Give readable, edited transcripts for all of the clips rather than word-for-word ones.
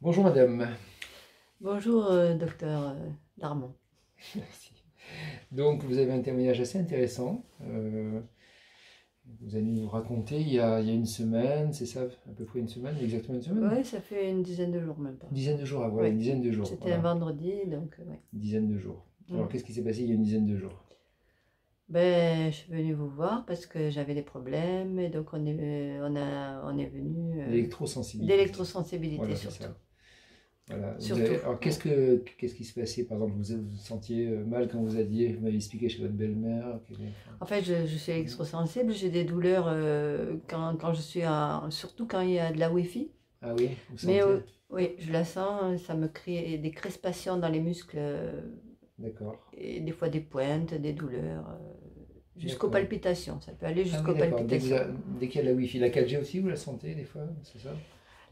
Bonjour madame. Bonjour, docteur Darmon. Merci. Donc vous avez un témoignage assez intéressant. Vous allez nous raconter il y a une semaine, c'est ça, à peu près une semaine, exactement une semaine? Oui, ça fait une dizaine de jours même pas. Une dizaine de jours, ah ouais, Oui, une dizaine de jours, c'était un voilà. vendredi, donc oui. Une dizaine de jours. Alors Mm. qu'est-ce qui s'est passé il y a une dizaine de jours? Ben, je suis venue vous voir parce que j'avais des problèmes et donc on est venu L'électrosensibilité. d'électrosensibilité Voilà, c'est surtout. ça. Voilà. Surtout. Alors Ouais. qu'est-ce qui se passait? Par exemple, vous vous sentiez mal quand vous m'avez expliqué chez votre belle-mère. En fait, je suis électrosensible, j'ai des douleurs quand je suis surtout quand il y a de la Wi-Fi. Ah oui, vous Mais sentiez? oui, je la sens, ça me crée des crispations dans les muscles D'accord. et des fois des pointes, des douleurs. Jusqu'aux D'accord. palpitations, ça peut aller Ah jusqu'aux oui, d'accord. palpitations. Dès qu'il y a la Wi-Fi, la 4G aussi, vous la sentez des fois, c'est ça?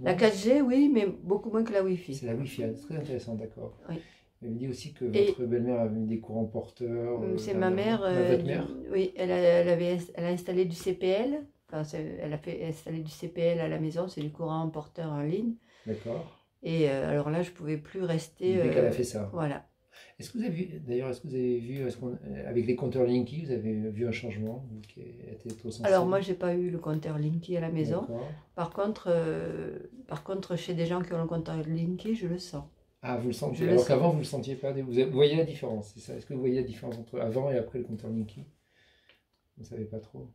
La Non? 4G, oui, mais beaucoup moins que la Wi-Fi. C'est la Wi-Fi, ah, très intéressant, d'accord. Oui. Elle me dit aussi que Et votre belle-mère avait mis des courants porteurs c'est ma dernièrement. mère, Votre mère? oui, elle a installé du CPL, enfin, elle a fait installer du CPL à la maison, c'est du courant porteur en ligne. D'accord. Et alors là, je pouvais plus rester. Depuis qu'elle a fait ça. Voilà. Est-ce que vous avez vu, d'ailleurs, est-ce que vous avez vu, avec les compteurs Linky, vous avez vu un changement, vous qui êtes Alors électrosensible? moi, j'ai pas eu le compteur Linky à la maison. D'accord. Par contre, chez des gens qui ont le compteur Linky, je le sens. Ah, vous le Je sentez. le Alors sens. qu'avant, vous ne le sentiez pas. Vous voyez la différence, c'est ça? Est-ce que vous voyez la différence entre avant et après le compteur Linky? Vous ne savez pas trop.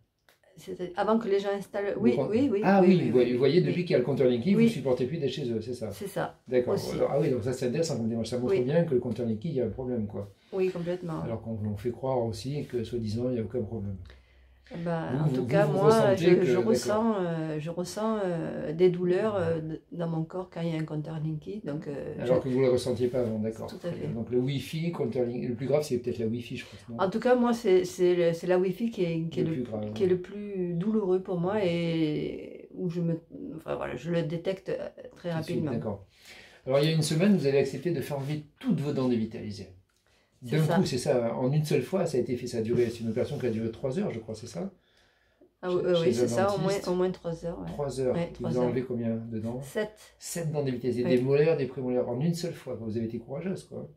Avant que les gens installent. Oui, oui, oui, Ah oui, oui, oui, vous voyez, depuis oui. qu'il y a le compteur Linky, vous ne Oui, supportez plus d'être chez eux, c'est ça? c'est ça. D'accord. Aussi. Ah oui, donc ça c'est intéressant comme démarche. Ça montre Oui, bien que le compteur Linky, il y a un problème, quoi. oui, complètement. Alors qu'on fait croire aussi que, soi-disant, il n'y a aucun problème. Ben, Vous, en tout cas, vous moi, ressentez que... je D'accord. ressens des douleurs dans mon corps quand il y a un compteur Linky. Donc, Alors que vous ne le ressentiez pas avant, d'accord. tout à Très bien. fait. Donc le Wi-Fi, compteur Linky, le plus grave, c'est peut-être la Wi-Fi, je pense, non? En tout cas, moi, c'est la Wi-Fi Le plus grave. qui est le plus douloureux pour moi et où enfin, voilà, je le détecte très Tout de suite, rapidement. d'accord. Alors il y a une semaine, vous avez accepté de faire enlever toutes vos dents dévitalisées. C'est D'un ça. coup, c'est ça, en une seule fois, ça a été fait. Ça a duré, c'est une opération qui a duré 3 heures, je crois, c'est ça? Ah, Chez oui, un c'est ça, dentiste. au moins 3 heures. Ouais. 3 heures. Ouais, Il vous 3 a heures. enlevé combien de dents? 7. 7 dents dévitalisées, Oui. des molaires, des prémolaires, en une seule fois. Vous avez été courageuse, quoi.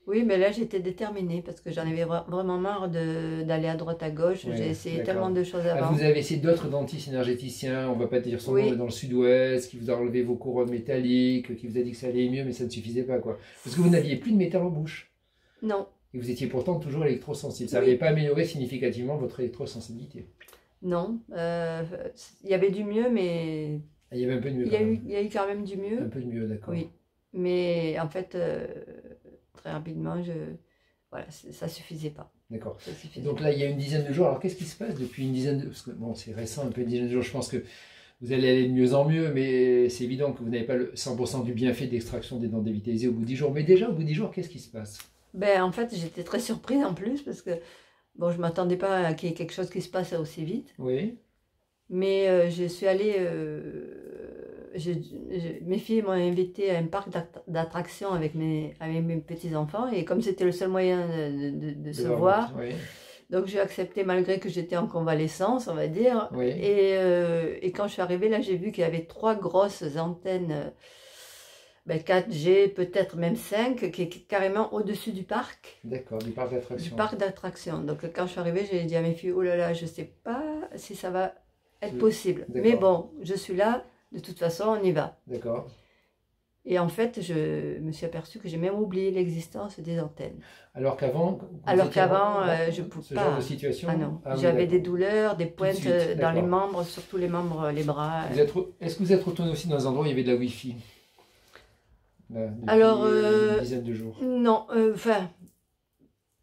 Oui, mais là, j'étais déterminée parce que j'en avais vraiment marre d'aller à droite à gauche. Ouais, J'ai essayé d'accord. tellement de choses Ah, avant. vous avez essayé d'autres dentistes énergéticiens, on va pas dire son nom, mais Oui, dans le sud-ouest, qui vous a enlevé vos couronnes métalliques, qui vous a dit que ça allait mieux, mais ça ne suffisait pas, quoi. Parce que vous n'aviez plus de métal en bouche. non, Et vous étiez pourtant toujours électrosensible. Ça oui, n'avait pas amélioré significativement votre électrosensibilité. non. Il y avait du mieux, mais Ah, il y avait un peu de mieux quand même. il y a eu quand même du Un mieux. peu de mieux, d'accord. Oui, mais en fait, très rapidement, voilà, ça suffisait pas. D'accord. Ça suffisait Donc pas. là, il y a une dizaine de jours. Alors, qu'est-ce qui se passe depuis une dizaine de... Parce que, bon, c'est récent, un peu une dizaine de jours. Je pense que vous allez aller de mieux en mieux, mais c'est évident que vous n'avez pas le 100% du bienfait d'extraction des dents dévitalisées au bout de 10 jours. Mais déjà, au bout de 10 jours, qu'est-ce qui se passe? Ben, en fait, j'étais très surprise en plus parce que bon, je m'attendais pas à qu'il y ait quelque chose qui se passe aussi vite. Oui, Mais je suis allée. Mes filles m'ont invitée à un parc d'attractions avec mes petits-enfants. Et comme c'était le seul moyen de se voir, oui, donc j'ai accepté malgré que j'étais en convalescence, on va dire. oui. Et quand je suis arrivée, là, j'ai vu qu'il y avait 3 grosses antennes 4G, peut-être même 5, qui est carrément au-dessus du parc. D'accord, du parc Du d'attraction. parc d'attractions. Donc quand je suis arrivée, j'ai dit à mes filles, oh là là, je ne sais pas si ça va être possible. Mais bon, je suis là, de toute façon, on y va. D'accord. Et en fait, je me suis aperçue que j'ai même oublié l'existence des antennes. Alors qu'avant, je ne pouvais ce pas. genre de situation. Ah non, Ah oui, j'avais des d'accord. douleurs, des pointes suite, dans les d'accord. membres, surtout les membres, les bras. Est-ce que vous êtes retourné aussi dans un endroit où il y avait de la Wi-Fi? Là, depuis Alors, une dizaine de jours. non, enfin,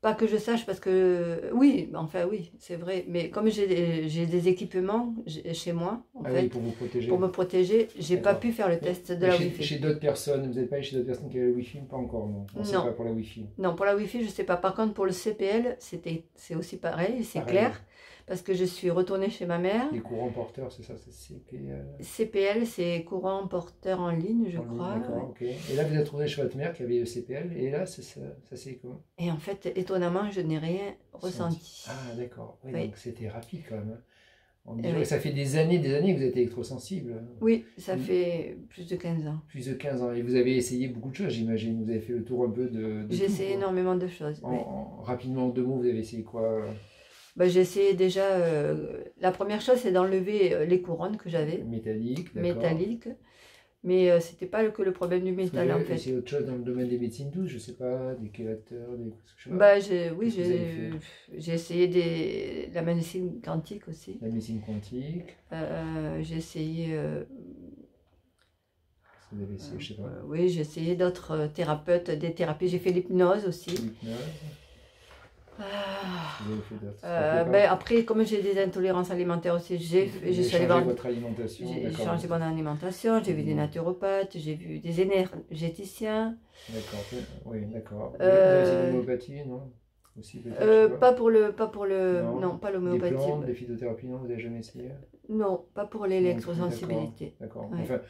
pas que je sache, parce que oui, enfin oui, c'est vrai. Mais comme j'ai des équipements chez moi, en Ah fait, oui, pour vous protéger. pour me protéger, j'ai pas D'accord. pu faire le test de Mais la chez Wi-Fi. d'autres personnes, vous n'êtes pas allé chez d'autres personnes qui avaient le Wi-Fi? Pas encore, non. On ne sait Non. pas pour la Wi-Fi. Non, pour la Wi-Fi, je sais pas. Par contre, pour le CPL, c'est aussi pareil, c'est Pareil. clair, parce que je suis retournée chez ma mère. Les courants porteurs, c'est ça, c'est CPL. CPL, c'est courant porteur en ligne, je En ligne, crois. d'accord, ok. Et là, vous êtes retourné chez votre mère qui avait le CPL, et là, ça c'est comment? Et en fait, étonnamment, je n'ai rien ressenti. Ah, d'accord. Oui, Oui. donc c'était rapide quand même, hein. En 10 jours. Et ça fait des années que vous êtes électrosensible. Oui, ça fait plus de 15 ans. Plus de 15 ans. Et vous avez essayé beaucoup de choses, j'imagine. Vous avez fait le tour un peu de J'ai tout, essayé quoi. énormément de choses. Oui. Rapidement, en 2 mots, vous avez essayé quoi? Ben, j'ai essayé déjà. La première chose, c'est d'enlever les couronnes que j'avais. Métallique, d'accord. Métalliques. Mais c'était pas que le problème du métal, en fait. C'est autre chose dans le domaine des médecines douces, je sais pas, des chélateurs, des... Je sais pas. Bah, j'ai essayé la médecine quantique aussi. La médecine quantique. J'ai essayé. Vous avez essayé, je sais pas. Oui, j'ai essayé d'autres thérapeutes, des thérapies. J'ai fait l'hypnose aussi. L'hypnose. Vous avez fait d'autres. Ben, après, comme j'ai des intolérances alimentaires aussi, j'ai changé votre alimentation. J'ai changé mon alimentation, j'ai vu des naturopathes, j'ai vu des énergéticiens. D'accord, oui, d'accord. Vous avez essayé l'homéopathie, non? Aussi, pas pour le, non, pas des l'homéopathie. plantes, des phytothérapies, non? Vous n'avez jamais essayé? Non, pas pour l'électrosensibilité. D'accord. Ouais. Enfin,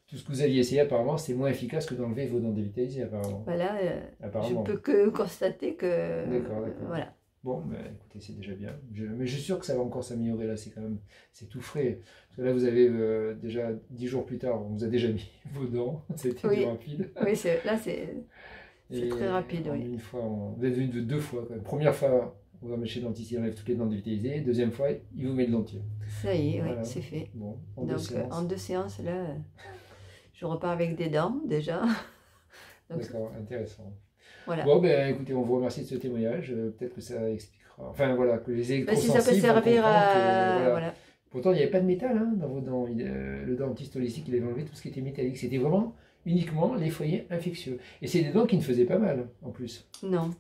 tout ce que vous aviez essayé, apparemment, c'est moins efficace que d'enlever vos dents dévitalisées, apparemment. Voilà, apparemment. je peux que constater que... D'accord. Voilà. Bon, mais écoutez, c'est déjà bien. Mais je suis sûr que ça va encore s'améliorer, là, c'est tout frais. Parce que là, vous avez déjà 10 jours plus tard, on vous a déjà mis vos dents, c'était du rapide. Oui, là, c'est très rapide, oui. Une fois, vous êtes venu 2 fois, quand même. Première fois, on va mettre chez le dentiste, il enlève toutes les dents dévitalisées. Deuxième fois, il vous met le dentier. Ça y est, voilà. oui, c'est fait. Bon, Donc, en 2 séances, là, je repars avec des dents, déjà. D'accord, intéressant. Voilà. Bon, ben écoutez, on vous remercie de ce témoignage. Peut-être que ça expliquera. Enfin, voilà, que les électrosensibles... Si ça peut servir à... Voilà. Pourtant, il n'y avait pas de métal dans vos dents. Le dentiste holistique, il avait enlevé tout ce qui était métallique. C'était vraiment uniquement les foyers infectieux. Et c'est des dents qui ne faisaient pas mal, en plus. Non.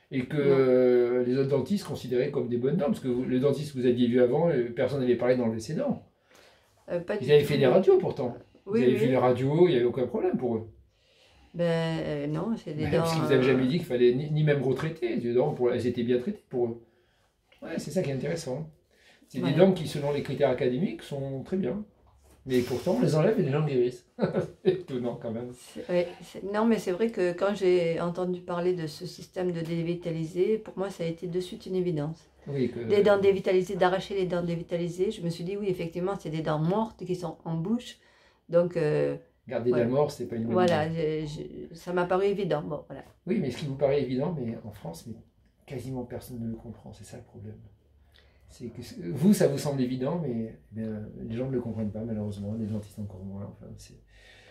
Et que les autres dentistes considéraient comme des bonnes dents. Parce que le dentiste que vous aviez vu avant, personne n'avait parlé d'enlever ses dents. Ils avaient fait des radios, pourtant. Oui, vous avez vu les radios, il n'y avait aucun problème pour eux. Ben non, c'est des dents... Parce qu'ils vous avaient jamais dit qu'il fallait ni même retraiter. Les dents, elles étaient bien traitées pour eux. Ouais, c'est ça qui est intéressant. C'est des dents qui, selon les critères académiques, sont très bien. Mais pourtant, on les enlève et les gens guérissent. C'est étonnant quand même. Non, mais c'est vrai que quand j'ai entendu parler de ce système de dévitaliser, pour moi, ça a été de suite une évidence. Oui, des dents dévitalisées, d'arracher les dents dévitalisées, je me suis dit, oui, effectivement, c'est des dents mortes qui sont en bouche. Donc... garder la mort, c'est pas une bonne idée. Ça m'a paru évident. Bon, voilà. Oui, mais ce qui vous paraît évident, mais en France, quasiment personne ne le comprend. C'est ça le problème. C'est que vous, ça vous semble évident, mais les gens ne le comprennent pas, malheureusement. Les dentistes encore moins. Enfin,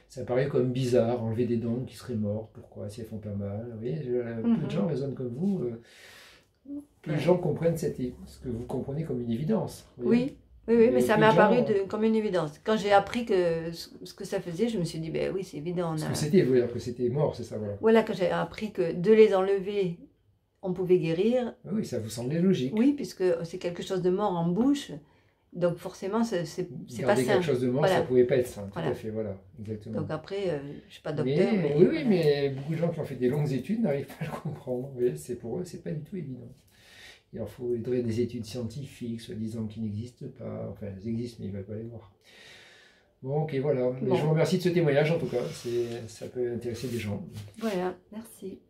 ça paraît comme bizarre, enlever des dents qui seraient mortes. Pourquoi? Si elles font pas mal. Vous voyez, peu de gens raisonnent comme vous. Peu de gens comprennent ce que vous comprenez comme une évidence. Oui, mais ça m'est apparu comme une évidence. Quand j'ai appris ce que ça faisait, je me suis dit, ben oui, c'est évident. Ce que c'était, vous voulez dire que c'était mort, c'est ça, voilà. Voilà, quand j'ai appris que de les enlever, on pouvait guérir. Oui, ça vous semblait logique. Oui, puisque c'est quelque chose de mort en bouche, donc forcément, c'est pas sain. Quelque chose de mort, ça ne pouvait pas être sain, tout à fait, voilà, exactement. Donc après, je ne suis pas docteur. Oui, mais beaucoup de gens qui ont fait des longues études n'arrivent pas à le comprendre. Pour eux, c'est pas du tout évident. Il faudrait des études scientifiques, soi-disant, qui n'existent pas. Enfin, elles existent, mais ils ne veulent pas les voir. Bon, ok, voilà. Je vous remercie de ce témoignage, en tout cas. Ça peut intéresser des gens. Voilà, merci.